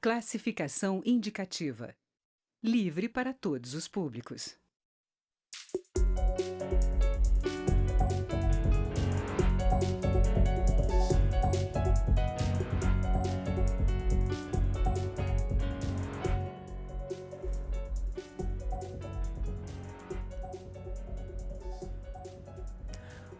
Classificação indicativa. Livre para todos os públicos.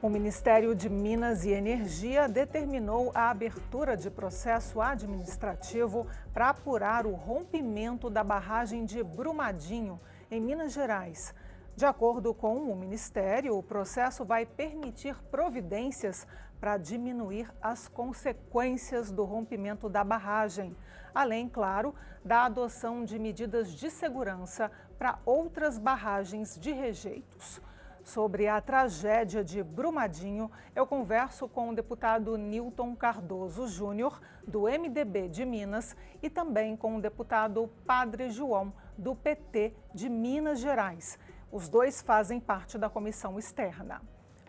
O Ministério de Minas e Energia determinou a abertura de processo administrativo para apurar o rompimento da barragem de Brumadinho, em Minas Gerais. De acordo com o Ministério, o processo vai permitir providências para diminuir as consequências do rompimento da barragem, além, claro, da adoção de medidas de segurança para outras barragens de rejeitos. Sobre a tragédia de Brumadinho, eu converso com o deputado Nilton Cardoso Júnior, do MDB de Minas, e também com o deputado Padre João, do PT de Minas Gerais. Os dois fazem parte da comissão externa.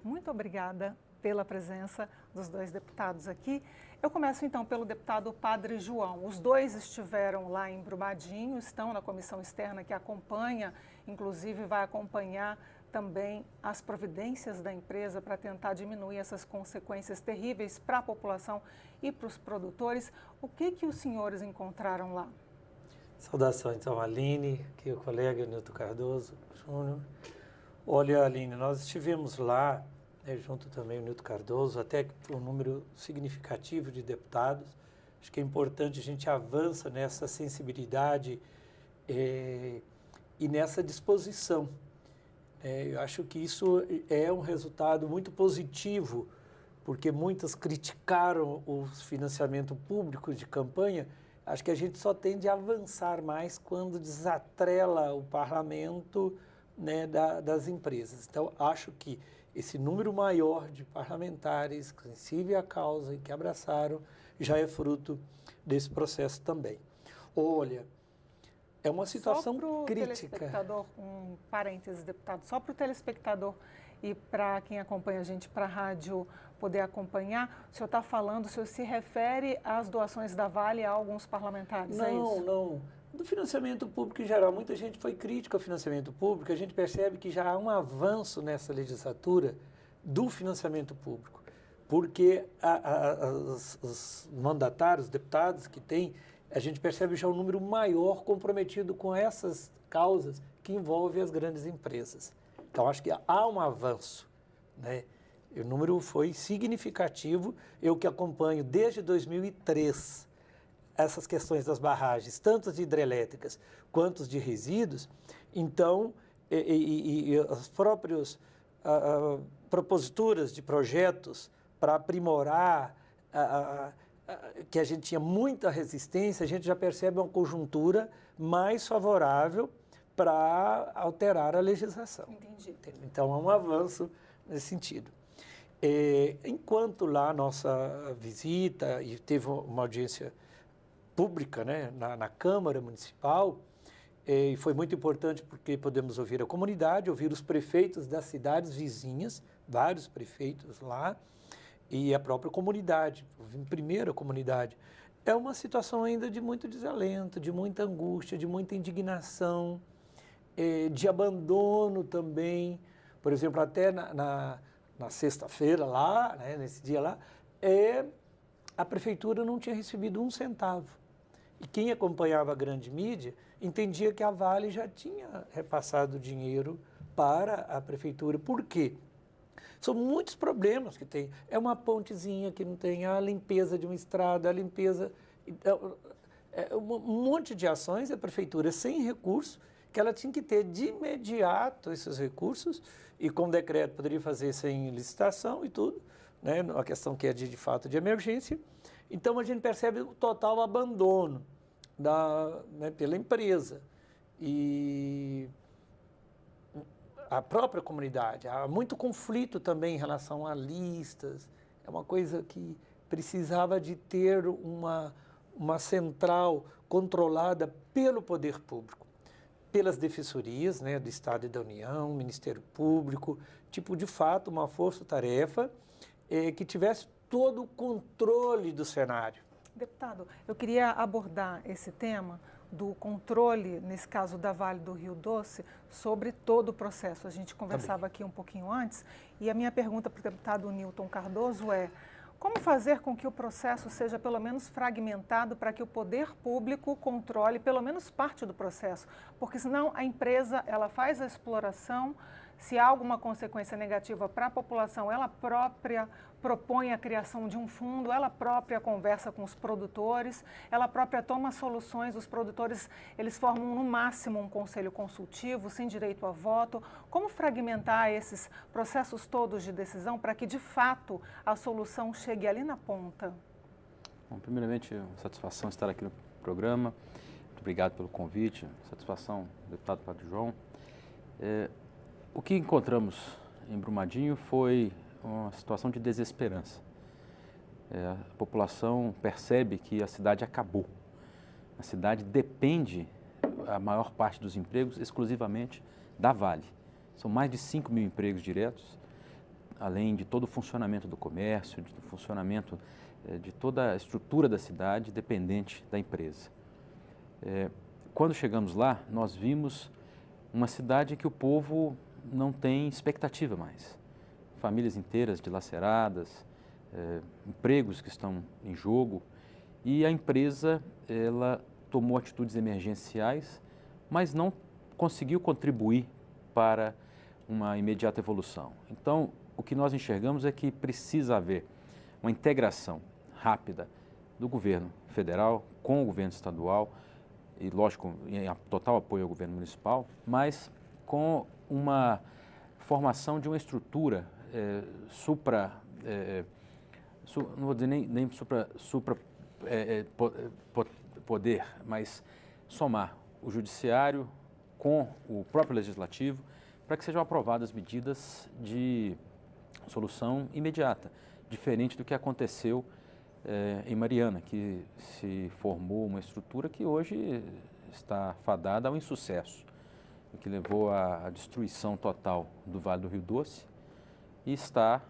Muito obrigada pela presença dos dois deputados aqui. Eu começo então pelo deputado Padre João. Os dois estiveram lá em Brumadinho, estão na comissão externa que acompanha, inclusive vai acompanhar também as providências da empresa para tentar diminuir essas consequências terríveis para a população e para os produtores. O que os senhores encontraram lá? Saudação, então, Aline, aqui o colega Nilton Cardoso Júnior. Olha, Aline, nós estivemos lá, junto também o Nilton Cardoso, até que por um número significativo de deputados. Acho que é importante a gente avança nessa sensibilidade e nessa disposição. Eu acho que isso é um resultado muito positivo, porque muitas criticaram o financiamento público de campanha. Acho que a gente só tende a avançar mais quando desatrela o parlamento, né, das empresas. Então, acho que esse número maior de parlamentares sensíveis à causa e que abraçaram já é fruto desse processo também. Olha, é uma situação crítica. Telespectador, um parênteses, deputado, só para o telespectador e para quem acompanha a gente para a rádio poder acompanhar, o senhor está falando, o senhor se refere às doações da Vale a alguns parlamentares, é isso? Não. Do financiamento público em geral, muita gente foi crítica ao financiamento público, a gente percebe que já há um avanço nessa legislatura do financiamento público, porque os mandatários, os deputados que têm, a gente percebe já um número maior comprometido com essas causas que envolvem as grandes empresas. Então, acho que há um avanço, né? O número foi significativo. Eu que acompanho desde 2003 essas questões das barragens, tanto de hidrelétricas quanto de resíduos, então, as próprias proposituras de projetos para aprimorar que a gente tinha muita resistência, a gente já percebe uma conjuntura mais favorável para alterar a legislação. Entendi. Então, há um avanço nesse sentido. Enquanto lá a nossa visita, e teve uma audiência pública, né, na Câmara Municipal, e foi muito importante porque podemos ouvir a comunidade, ouvir os prefeitos das cidades vizinhas, vários prefeitos lá, e a própria comunidade, primeiro a comunidade. É uma situação ainda de muito desalento, de muita angústia, de muita indignação, de abandono também. Por exemplo, até na sexta-feira lá, né, nesse dia lá, a prefeitura não tinha recebido um centavo. E quem acompanhava a grande mídia entendia que a Vale já tinha repassado dinheiro para a prefeitura. Por quê? São muitos problemas que tem. É uma pontezinha que não tem, a limpeza de uma estrada, a limpeza... um monte de ações, a prefeitura sem recurso, que ela tinha que ter de imediato esses recursos, e com decreto poderia fazer sem licitação e tudo, né? Uma questão que é de fato de emergência. Então, a gente percebe o total abandono pela empresa. E a própria comunidade, há muito conflito também em relação a listas, é uma coisa que precisava de ter uma central controlada pelo poder público, pelas defensorias, né, do Estado e da União, Ministério Público, tipo, de fato, uma força-tarefa que tivesse todo o controle do cenário. Deputado, eu queria abordar esse tema do controle, nesse caso da Vale do Rio Doce, sobre todo o processo. A gente conversava aqui um pouquinho antes e a minha pergunta para o deputado Newton Cardoso é: como fazer com que o processo seja pelo menos fragmentado para que o poder público controle pelo menos parte do processo? Porque senão a empresa ela faz a exploração, se há alguma consequência negativa para a população, ela própria propõe a criação de um fundo, ela própria conversa com os produtores, ela própria toma soluções, os produtores eles formam no máximo um conselho consultivo, sem direito a voto. Como fragmentar esses processos todos de decisão para que de fato a solução chegue ali na ponta? Bom, primeiramente, satisfação estar aqui no programa, muito obrigado pelo convite, satisfação, deputado Padre João. O que encontramos em Brumadinho foi uma situação de desesperança. A população percebe que a cidade acabou. A cidade depende, a maior parte dos empregos, exclusivamente da Vale. São mais de 5 mil empregos diretos, além de todo o funcionamento do comércio, do funcionamento de toda a estrutura da cidade dependente da empresa. Quando chegamos lá, nós vimos uma cidade que o povo não tem expectativa mais. Famílias inteiras dilaceradas, empregos que estão em jogo, e a empresa ela tomou atitudes emergenciais, mas não conseguiu contribuir para uma imediata evolução. Então, o que nós enxergamos é que precisa haver uma integração rápida do governo federal com o governo estadual, e lógico, em total apoio ao governo municipal, mas com uma formação de uma estrutura não vou dizer nem poder, mas somar o judiciário com o próprio legislativo para que sejam aprovadas medidas de solução imediata, diferente do que aconteceu em Mariana, que se formou uma estrutura que hoje está fadada ao insucesso, que levou à destruição total do Vale do Rio Doce e está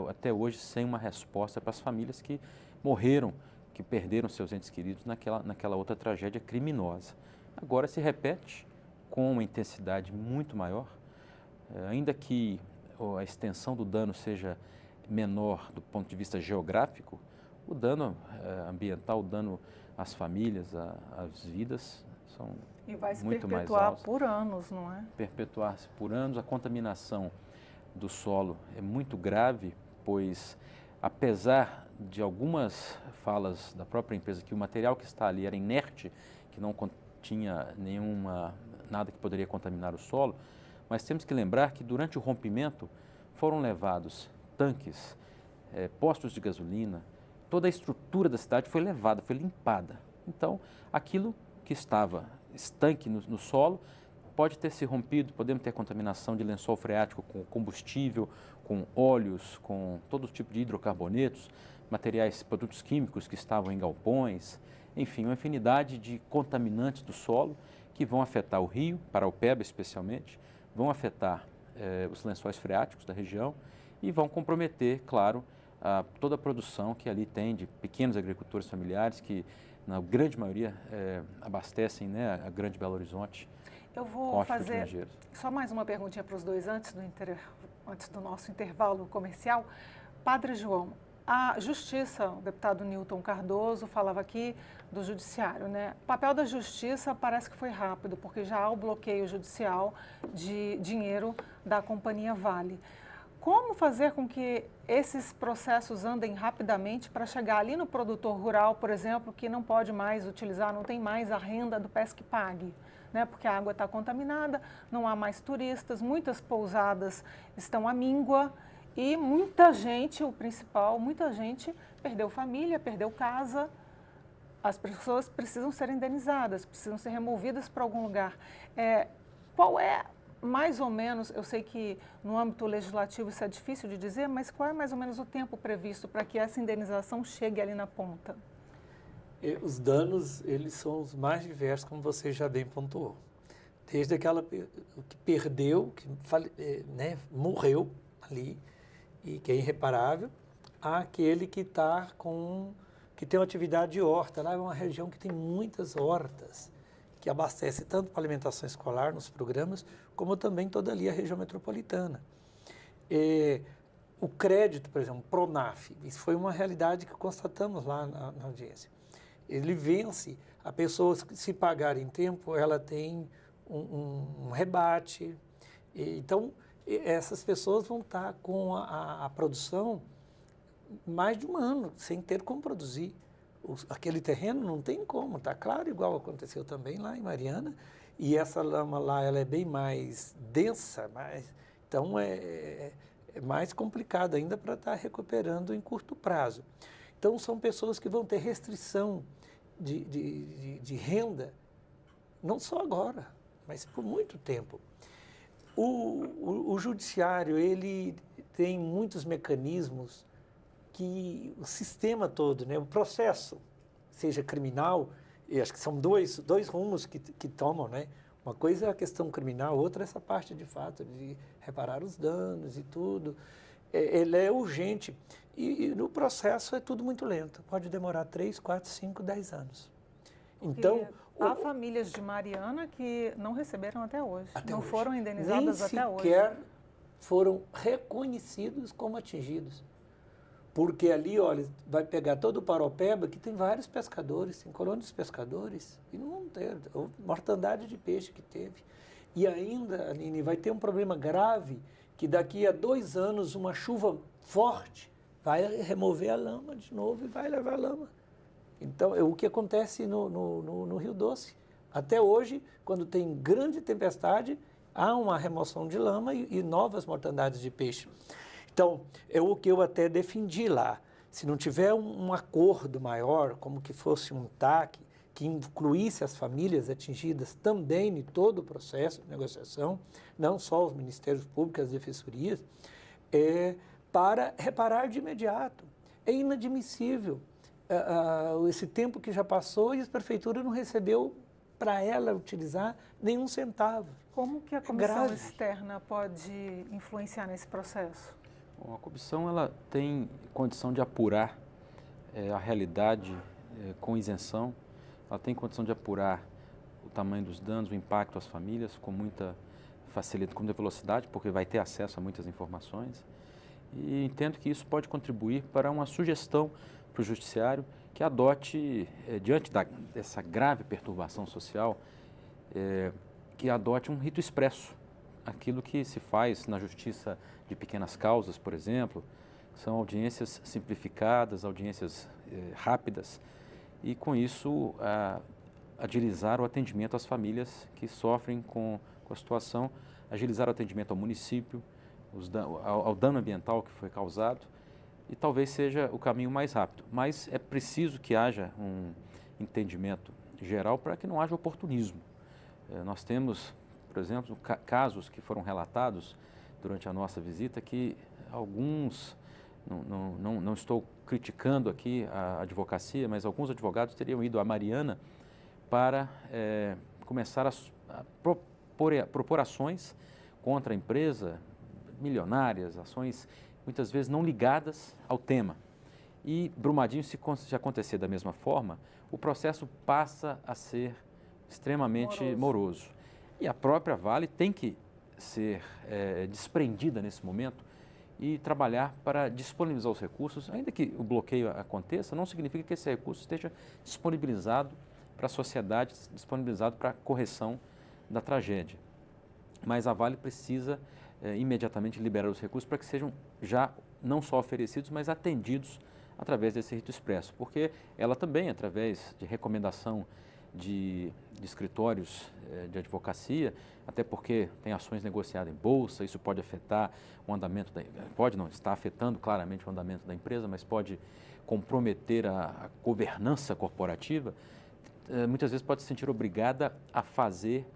até hoje sem uma resposta para as famílias que morreram, que perderam seus entes queridos naquela outra tragédia criminosa. Agora se repete com uma intensidade muito maior, ainda que a extensão do dano seja menor do ponto de vista geográfico, o dano ambiental, o dano às famílias, às vidas, são e vai se muito mais perpetuar altos. por anos, não é? Perpetuar-se por anos. A contaminação do solo é muito grave, pois apesar de algumas falas da própria empresa que o material que está ali era inerte, que não continha nada que poderia contaminar o solo, mas temos que lembrar que durante o rompimento foram levados tanques, postos de gasolina, toda a estrutura da cidade foi levada, foi limpada. Então, aquilo que estava estanque no solo pode ter se rompido, podemos ter contaminação de lençol freático com combustível, com óleos, com todo tipo de hidrocarbonetos, materiais, produtos químicos que estavam em galpões, enfim, uma infinidade de contaminantes do solo que vão afetar o rio, Paraupeba especialmente, vão afetar os lençóis freáticos da região e vão comprometer, claro, toda a produção que ali tem de pequenos agricultores familiares que, na grande maioria, abastecem, né, a Grande Belo Horizonte. Eu vou fazer só mais uma perguntinha para os dois antes do nosso intervalo comercial. Padre João, a Justiça, o deputado Newton Cardoso falava aqui do Judiciário, né? O papel da Justiça parece que foi rápido, porque já há o bloqueio judicial de dinheiro da companhia Vale. Como fazer com que esses processos andem rapidamente para chegar ali no produtor rural, por exemplo, que não pode mais utilizar, não tem mais a renda do Pesque Pague, né? Porque a água está contaminada, não há mais turistas, muitas pousadas estão à míngua e muita gente, o principal, muita gente perdeu família, perdeu casa. As pessoas precisam ser indenizadas, precisam ser removidas para algum lugar. Qual é mais ou menos, eu sei que no âmbito legislativo isso é difícil de dizer, mas qual é mais ou menos o tempo previsto para que essa indenização chegue ali na ponta? Os danos, eles são os mais diversos, como você já bem pontuou. Desde o que perdeu, que morreu ali, e que é irreparável, àquele que está com que tem uma atividade de horta. Lá é uma região que tem muitas hortas, que abastece tanto para alimentação escolar nos programas, como também toda ali a região metropolitana. O crédito, por exemplo, Pronaf, isso foi uma realidade que constatamos lá na audiência. Ele vence, a pessoa, se pagar em tempo, ela tem um rebate. Então, essas pessoas vão estar com a produção mais de um ano, sem ter como produzir. Aquele terreno não tem como, está claro, igual aconteceu também lá em Mariana, e essa lama lá ela é bem mais densa, então é mais complicado ainda para estar recuperando em curto prazo. Então são pessoas que vão ter restrição de renda, não só agora, mas por muito tempo. O judiciário, ele tem muitos mecanismos que o sistema todo, né, o processo, seja criminal, e acho que são dois rumos que tomam, né? Uma coisa é a questão criminal, outra é essa parte de fato, de reparar os danos e tudo. Ele é urgente e no processo é tudo muito lento, pode demorar 3, 4, 5, 10 anos. Então, há famílias de Mariana que não receberam até hoje, não foram indenizadas até hoje. Nem sequer foram reconhecidos como atingidos. Porque ali, olha, vai pegar todo o Paropeba, que tem vários pescadores, tem colônias de pescadores, e não vão ter, mortandade de peixe que teve. E ainda, Aline, vai ter um problema grave, que daqui a 2 anos, uma chuva forte vai remover a lama de novo e vai levar a lama. Então, é o que acontece no Rio Doce. Até hoje, quando tem grande tempestade, há uma remoção de lama e novas mortandades de peixe. Então, é o que eu até defendi lá. Se não tiver um acordo maior, como que fosse um TAC, que incluísse as famílias atingidas também em todo o processo de negociação, não só os ministérios públicos, as defensorias, para reparar de imediato. É inadmissível esse tempo que já passou e a prefeitura não recebeu para ela utilizar nenhum centavo. Como que a comissão externa pode influenciar nesse processo? Bom, a comissão ela tem condição de apurar a realidade com isenção, ela tem condição de apurar o tamanho dos danos, o impacto às famílias com muita facilidade, com muita velocidade, porque vai ter acesso a muitas informações. E entendo que isso pode contribuir para uma sugestão para o judiciário que adote, diante dessa grave perturbação social, que adote um rito expresso. Aquilo que se faz na justiça de pequenas causas, por exemplo, são audiências simplificadas, audiências rápidas, e com isso agilizar o atendimento às famílias que sofrem com a situação, agilizar o atendimento ao município, ao dano ambiental que foi causado, e talvez seja o caminho mais rápido. Mas é preciso que haja um entendimento geral para que não haja oportunismo. Nós temos, por exemplo, casos que foram relatados durante a nossa visita que alguns, não estou criticando aqui a advocacia, mas alguns advogados teriam ido a Mariana para começar a propor ações contra a empresa, milionárias, ações muitas vezes não ligadas ao tema. E Brumadinho, se acontecer da mesma forma, o processo passa a ser extremamente moroso. E a própria Vale tem que ser desprendida nesse momento e trabalhar para disponibilizar os recursos. Ainda que o bloqueio aconteça, não significa que esse recurso esteja disponibilizado para a sociedade, disponibilizado para a correção da tragédia. Mas a Vale precisa imediatamente liberar os recursos para que sejam já não só oferecidos, mas atendidos através desse rito expresso, porque ela também, através de recomendação de escritórios de advocacia, até porque tem ações negociadas em bolsa, isso pode afetar o andamento, pode não, está afetando claramente o andamento da empresa, mas pode comprometer a governança corporativa, muitas vezes pode se sentir obrigada a fazer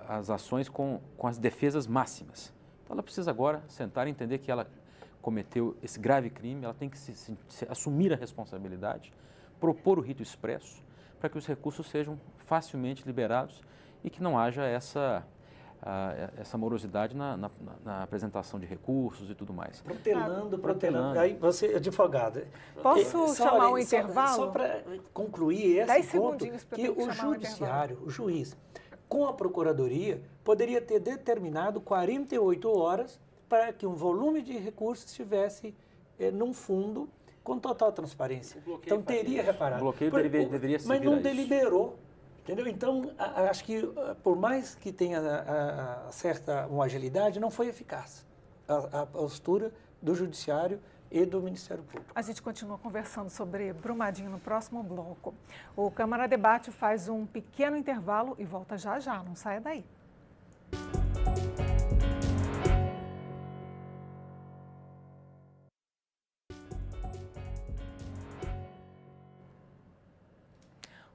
as ações com as defesas máximas. Então ela precisa agora sentar e entender que ela cometeu esse grave crime, ela tem que assumir a responsabilidade, propor o rito expresso, para que os recursos sejam facilmente liberados e que não haja essa essa morosidade na apresentação de recursos e tudo mais. Protelando. Aí você, advogada... Posso chamar o intervalo? Só para concluir 10 esse ponto, segundinhos para que o judiciário, o juiz, com a procuradoria, poderia ter determinado 48 horas para que um volume de recursos estivesse num fundo com total transparência. Então teria reparado. O bloqueio deveria ser. Mas não deliberou. Entendeu? Então, acho que, por mais que tenha uma agilidade, não foi eficaz a postura do Judiciário e do Ministério Público. A gente continua conversando sobre Brumadinho no próximo bloco. O Câmara Debate faz um pequeno intervalo e volta já já, não saia daí.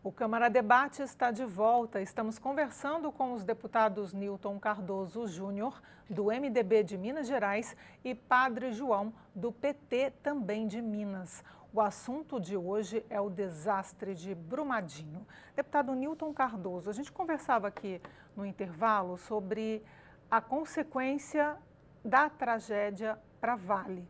O Câmara Debate está de volta. Estamos conversando com os deputados Newton Cardoso Júnior, do MDB de Minas Gerais, e Padre João, do PT, também de Minas. O assunto de hoje é o desastre de Brumadinho. Deputado Newton Cardoso, a gente conversava aqui no intervalo sobre a consequência da tragédia para Vale.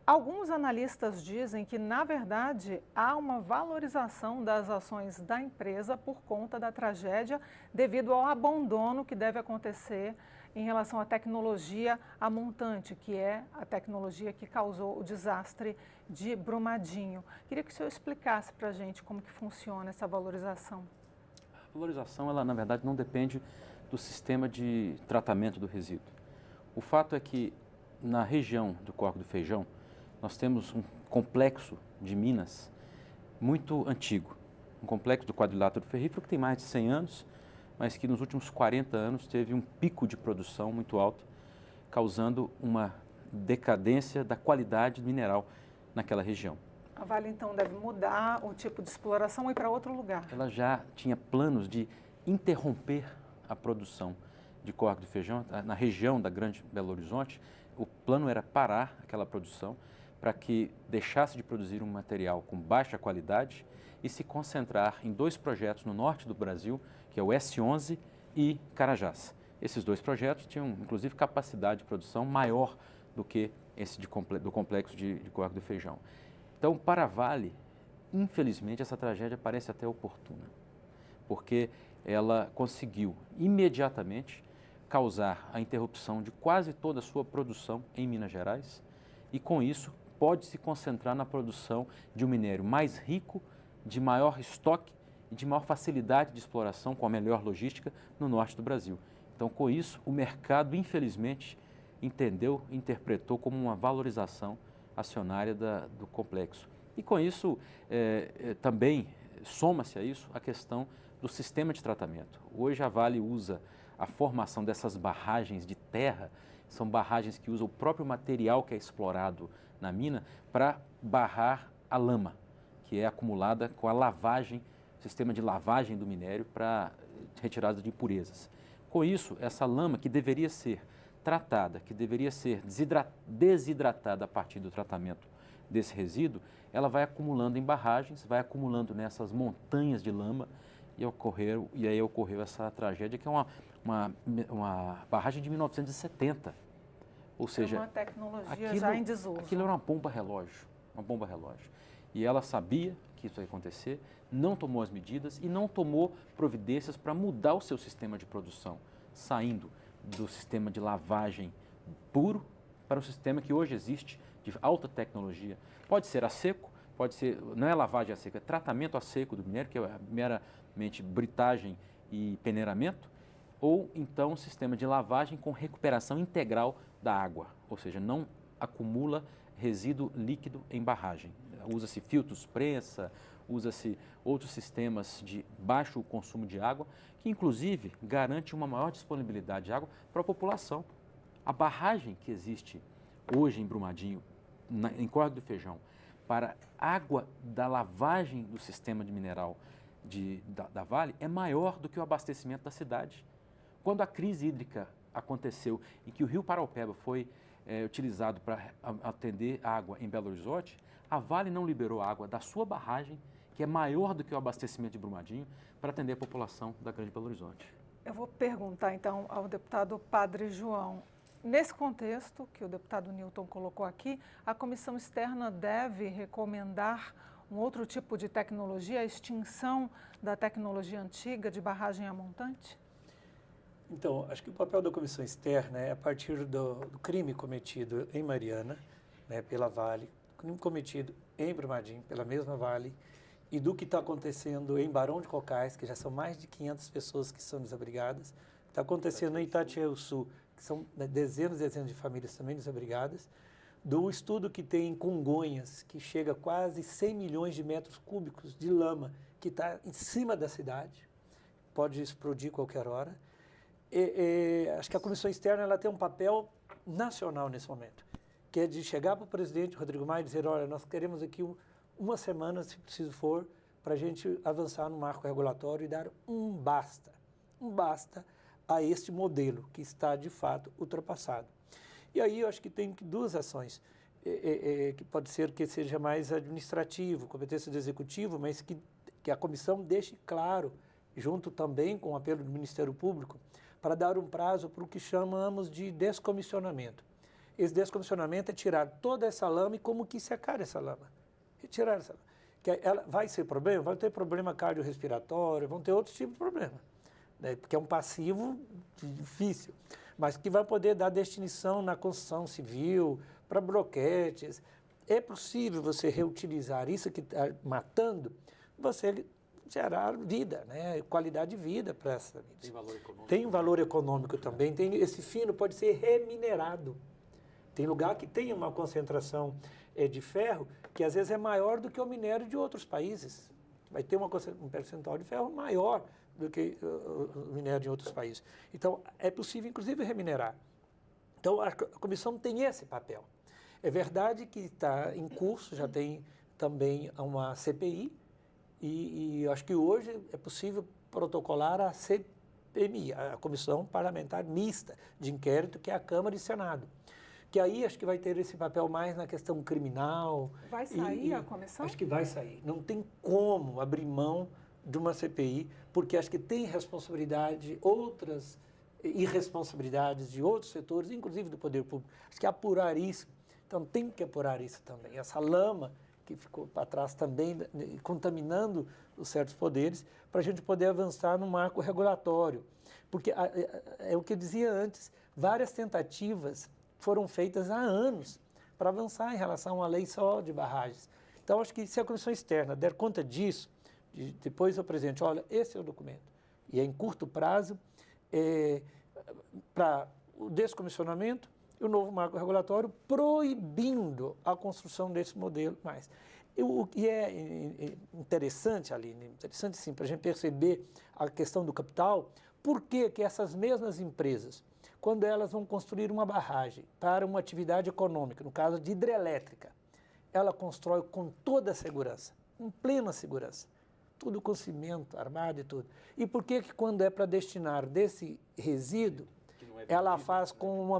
Alguns analistas dizem que, na verdade, há uma valorização das ações da empresa por conta da tragédia, devido ao abandono que deve acontecer em relação à tecnologia a montante, que é a tecnologia que causou o desastre de Brumadinho. Queria que o senhor explicasse para a gente como que funciona essa valorização. A valorização, ela, na verdade, não depende do sistema de tratamento do resíduo. O fato é que, na região do Córrego do Feijão, nós temos um complexo de minas muito antigo, um complexo do quadrilátero ferrífero que tem mais de 100 anos, mas que nos últimos 40 anos teve um pico de produção muito alto, causando uma decadência da qualidade mineral naquela região. A Vale, então, deve mudar o tipo de exploração e ir para outro lugar? Ela já tinha planos de interromper a produção de Córrego do Feijão na região da Grande Belo Horizonte. O plano era parar aquela produção para que deixasse de produzir um material com baixa qualidade e se concentrar em 2 projetos no norte do Brasil, que é o S11 e Carajás. Esses 2 projetos tinham, inclusive, capacidade de produção maior do que esse do complexo de Córrego do Feijão. Então, para a Vale, infelizmente, essa tragédia parece até oportuna, porque ela conseguiu imediatamente causar a interrupção de quase toda a sua produção em Minas Gerais e, com isso, pode se concentrar na produção de um minério mais rico, de maior estoque e de maior facilidade de exploração, com a melhor logística, no norte do Brasil. Então, com isso, o mercado, infelizmente, interpretou como uma valorização acionária do complexo. E, com isso, também soma-se a isso a questão do sistema de tratamento. Hoje, a Vale usa a formação dessas barragens de terra, são barragens que usam o próprio material que é explorado na mina para barrar a lama, que é acumulada com a lavagem, sistema de lavagem do minério para retirada de impurezas. Com isso, essa lama que deveria ser tratada, que deveria ser desidratada a partir do tratamento desse resíduo, ela vai acumulando em barragens, vai acumulando nessas montanhas de lama e aí ocorreu essa tragédia, que é uma barragem de 1970. Ou seja, uma tecnologia já em desuso. Aquilo era uma bomba relógio. E ela sabia que isso ia acontecer, não tomou as medidas e não tomou providências para mudar o seu sistema de produção, saindo do sistema de lavagem puro para o sistema que hoje existe de alta tecnologia. Pode ser a seco, não é lavagem a seco, é tratamento a seco do minério, que é meramente britagem e peneiramento, ou então um sistema de lavagem com recuperação integral da água, ou seja, não acumula resíduo líquido em barragem. Usa-se filtros prensa, usa-se outros sistemas de baixo consumo de água, que inclusive garante uma maior disponibilidade de água para a população. A barragem que existe hoje em Brumadinho, em Córrego do Feijão, para água da lavagem do sistema de mineral da Vale é maior do que o abastecimento da cidade. Quando a crise hídrica aconteceu, em que o rio Paraupeba foi utilizado para atender água em Belo Horizonte, a Vale não liberou água da sua barragem, que é maior do que o abastecimento de Brumadinho, para atender a população da Grande Belo Horizonte. Eu vou perguntar, então, ao deputado Padre João. Nesse contexto que o deputado Newton colocou aqui, a comissão externa deve recomendar um outro tipo de tecnologia, a extinção da tecnologia antiga de barragem a montante? Então, acho que o papel da comissão externa é a partir do crime cometido em Mariana, né, pela Vale, crime cometido em Brumadinho, pela mesma Vale, e do que está acontecendo em Barão de Cocais, que já são mais de 500 pessoas que são desabrigadas, está acontecendo em Itatiaia-Sul, que são dezenas e dezenas de famílias também desabrigadas, do estudo que tem em Congonhas, que chega a quase 100 milhões de metros cúbicos de lama, que está em cima da cidade, pode explodir qualquer hora. Acho que a comissão externa ela tem um papel nacional nesse momento, que é de chegar para o presidente Rodrigo Maia e dizer, olha, nós queremos aqui uma semana, se preciso for, para a gente avançar no marco regulatório e dar um basta a este modelo que está, de fato, ultrapassado. E aí eu acho que tem duas ações, que pode ser que seja mais administrativo, competência do executivo, mas que a comissão deixe claro, junto também com o apelo do Ministério Público, para dar um prazo para o que chamamos de descomissionamento. Esse descomissionamento é tirar toda essa lama e como que secar essa lama. Retirar essa lama. Que ela vai ser problema? Vai ter problema cardiorrespiratório, vão ter outros tipos de problema, né? Porque é um passivo difícil, mas que vai poder dar destinação na construção civil, para bloquetes. É possível você reutilizar isso que está matando, você gerar vida, né? Qualidade de vida para essa família. Tem valor econômico. Tem valor econômico também. Esse fino pode ser reminerado. Tem lugar que tem uma concentração de ferro que às vezes é maior do que o minério de outros países. Vai ter um percentual de ferro maior do que o minério de outros países. Então, é possível, inclusive, reminerar. Então, a comissão tem esse papel. É verdade que está em curso, já tem também uma CPI, e acho que hoje é possível protocolar a CPMI, a Comissão Parlamentar Mista de Inquérito, que é a Câmara e Senado. Que aí acho que vai ter esse papel mais na questão criminal. Vai sair a comissão? Acho que vai sair. Não tem como abrir mão de uma CPI, porque acho que tem responsabilidade, outras irresponsabilidades de outros setores, inclusive do poder público. Acho que apurar isso, então tem que apurar isso também. Essa lama que ficou para trás também, contaminando os certos poderes, para a gente poder avançar no marco regulatório. Porque é o que eu dizia antes, várias tentativas foram feitas há anos para avançar em relação a uma lei só de barragens. Então, acho que se a comissão externa der conta disso, depois ao presidente, olha, esse é o documento, e é em curto prazo, para o descomissionamento e o novo marco regulatório proibindo a construção desse modelo mais. O que é interessante, Aline, interessante sim, para a gente perceber a questão do capital, por que essas mesmas empresas, quando elas vão construir uma barragem para uma atividade econômica, no caso de hidrelétrica, ela constrói com toda a segurança, com plena segurança, tudo com cimento, armado e tudo. E por que quando é para destinar desse resíduo, ela faz com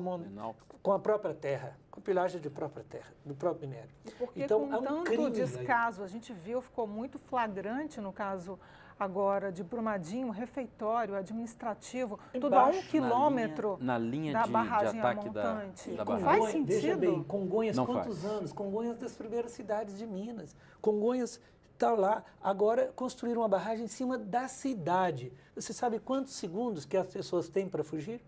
a própria terra, com pilagem de própria terra, do próprio minério? E porque então, com tanto descaso, a gente viu, ficou muito flagrante no caso agora de Brumadinho, refeitório, administrativo, tudo a 1 quilômetro na linha da de barragem ataque a montante. da barragem. Faz sentido? Veja bem, Congonhas, Não quantos faz. anos? Congonhas das primeiras cidades de Minas. Congonhas está lá, agora construíram uma barragem em cima da cidade. Você sabe quantos segundos que as pessoas têm para fugir?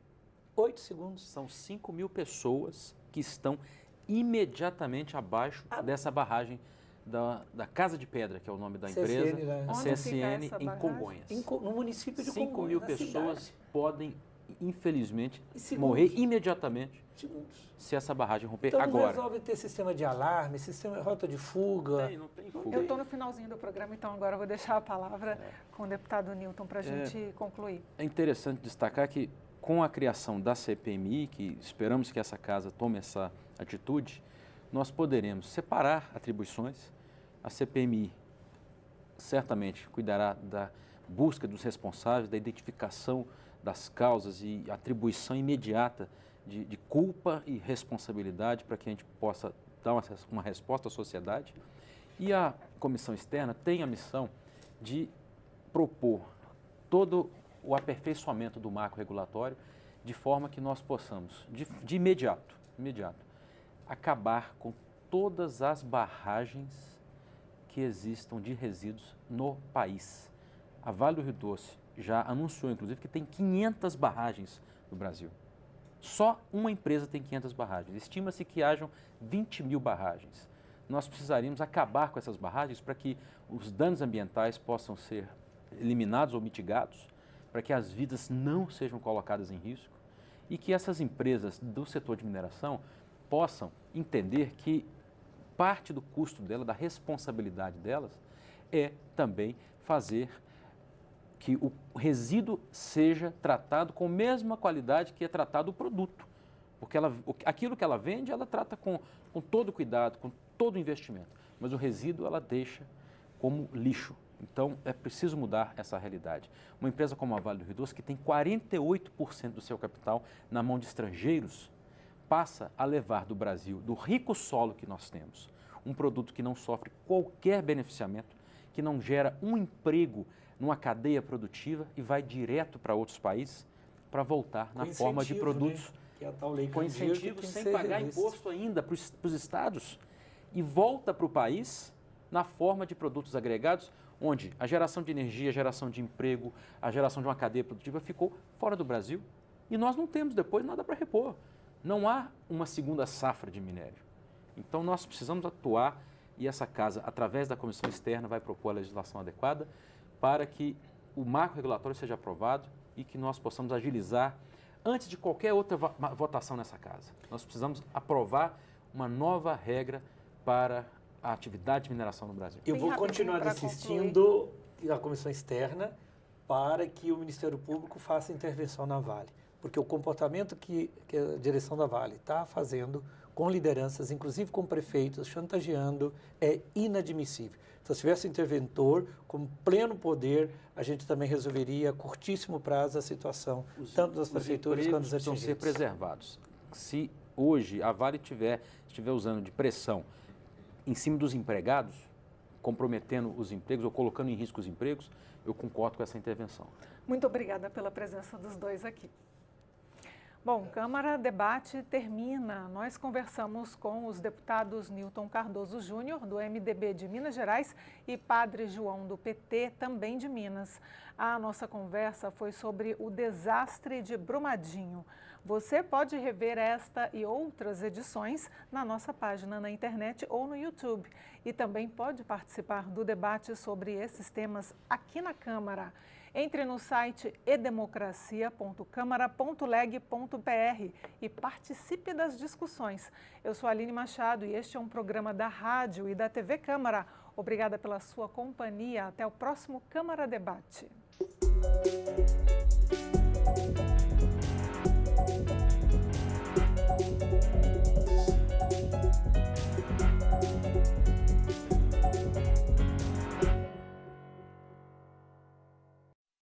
8 segundos. São 5 mil pessoas que estão imediatamente abaixo dessa barragem da Casa de Pedra, que é o nome da empresa, CSN, né? a Onde fica CSN essa em barragem? Congonhas. No município de 5 Congonhas, mil na pessoas cidade. podem, infelizmente, Em segundos. morrer imediatamente Segundos. se essa barragem romper Então não agora. resolve ter sistema de alarme, sistema de rota de fuga. Não tem fuga. Eu estou no finalzinho do programa, então agora eu vou deixar a palavra com o deputado Newton para a gente concluir. É interessante destacar que com a criação da CPMI, que esperamos que essa casa tome essa atitude, nós poderemos separar atribuições. A CPMI certamente cuidará da busca dos responsáveis, da identificação das causas e atribuição imediata de culpa e responsabilidade para que a gente possa dar uma resposta à sociedade. E a comissão externa tem a missão de propor todo o aperfeiçoamento do marco regulatório de forma que nós possamos, de imediato, acabar com todas as barragens que existam de resíduos no país. A Vale do Rio Doce já anunciou, inclusive, que tem 500 barragens no Brasil. Só uma empresa tem 500 barragens. Estima-se que hajam 20 mil barragens. Nós precisaríamos acabar com essas barragens para que os danos ambientais possam ser eliminados ou mitigados, para que as vidas não sejam colocadas em risco e que essas empresas do setor de mineração possam entender que parte do custo dela, da responsabilidade delas, é também fazer que o resíduo seja tratado com a mesma qualidade que é tratado o produto. Porque aquilo que ela vende, ela trata com todo cuidado, com todo investimento. Mas o resíduo ela deixa como lixo. Então, é preciso mudar essa realidade. Uma empresa como a Vale do Rio Doce, que tem 48% do seu capital na mão de estrangeiros, passa a levar do Brasil, do rico solo que nós temos, um produto que não sofre qualquer beneficiamento, que não gera um emprego numa cadeia produtiva e vai direto para outros países para voltar na forma de produtos, né? Que é a tal lei com Candir, incentivos, sem pagar imposto ainda para os estados, e volta para o país na forma de produtos agregados, onde a geração de energia, a geração de emprego, a geração de uma cadeia produtiva ficou fora do Brasil e nós não temos depois nada para repor. Não há uma segunda safra de minério. Então, nós precisamos atuar e essa casa, através da comissão externa, vai propor a legislação adequada para que o marco regulatório seja aprovado e que nós possamos agilizar antes de qualquer outra votação nessa casa. Nós precisamos aprovar uma nova regra para a atividade de mineração no Brasil. Eu vou continuar insistindo na comissão externa para que o Ministério Público faça intervenção na Vale, porque o comportamento que a direção da Vale está fazendo com lideranças, inclusive com prefeitos, chantageando, é inadmissível. Então, se tivesse interventor com pleno poder, a gente também resolveria a curtíssimo prazo a situação, tanto das prefeituras quanto dos atingidos. Precisam ser preservados. Se hoje a Vale estiver usando de pressão em cima dos empregados, comprometendo os empregos ou colocando em risco os empregos, eu concordo com essa intervenção. Muito obrigada pela presença dos dois aqui. Bom, Câmara Debate termina. Nós conversamos com os deputados Newton Cardoso Júnior, do MDB de Minas Gerais, e Padre João, do PT, também de Minas. A nossa conversa foi sobre o desastre de Brumadinho. Você pode rever esta e outras edições na nossa página na internet ou no YouTube. E também pode participar do debate sobre esses temas aqui na Câmara. Entre no site edemocracia.câmara.leg.br e participe das discussões. Eu sou a Aline Machado e este é um programa da Rádio e da TV Câmara. Obrigada pela sua companhia. Até o próximo Câmara Debate.